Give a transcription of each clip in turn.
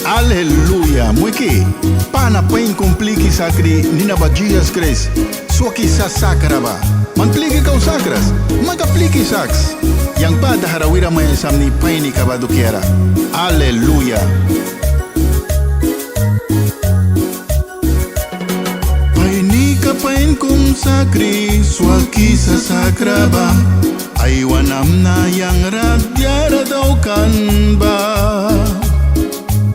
Aleluya, muiki. Pana pain kumpliki sakri nina bajias kres. Suaki sa sakraba. Manpliki kau sakras. Magapliki saks. Yang pada harawira may samni paini kabado kiara. Aleluya. Paini ka pain kum sakri. Suaki sa sakraba. Aywanam na yang radyara daw kan ba.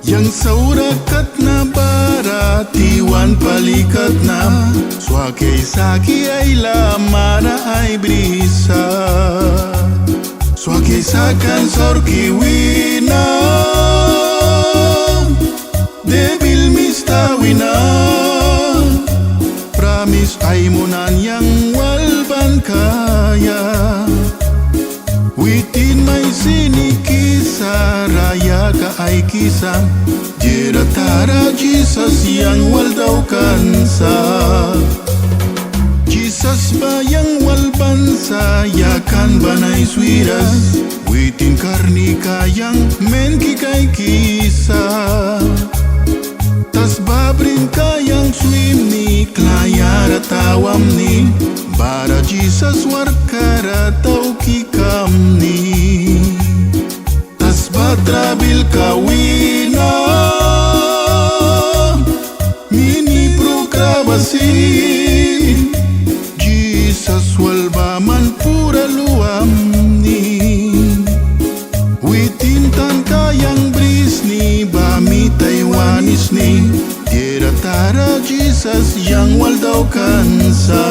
Yang saurakat na baratiwan palikat na Swake saki ay lamara ay brisa Swake sakan sorki wina Debil mistawina Pramis ay munan yang walban kaya Witin may sinikisa Raya ka ay kisah Jera tara Jesus yang wal daw kansa Jesus ba yang wal bansa Yakan banay swiras Witin karni kayang men kikay kisah Tas babrin kayang swim ni Klayara tawam ni Bara Jesus warkara tau kikam ni Tas batrabil kawina Mini prokrabasi Jesus walbaman pura luam ni Witintan kayang brisni Bami Taiwanis ni Tira tara Jesus yang wal daw kansa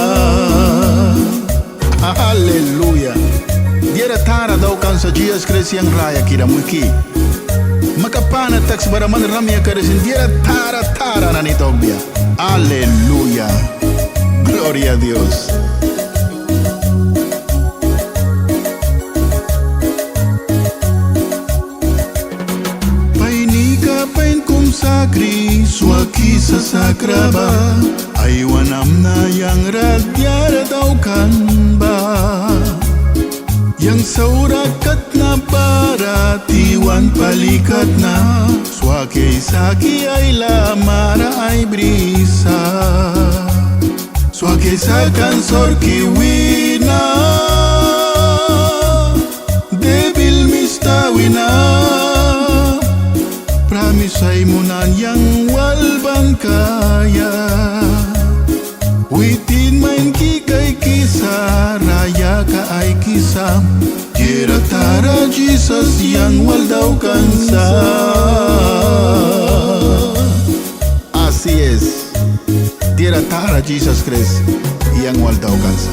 Aleluya. Diera tara daw kansa Jesus Christ yang raya kira muki. Makapana taks baraman ramya karesin diera tara na nitogbiya. Aleluya. Gloria a Dios. Painika pain kum sakri suaki sa sakraba. Aywanam na yang radyara daw kan ba. Yang saurakat na baratiwan palikat na Swake saki ay lamara ay brisa Swake sakan sorki wina Debil mistawina Pramis ay munan yang walban kaya Witin main kikay kisah Raya ka ay kisah Jera tara Jesus yang wal daw kansa Así es Jera tara Jesus Christ yang wal daw kansa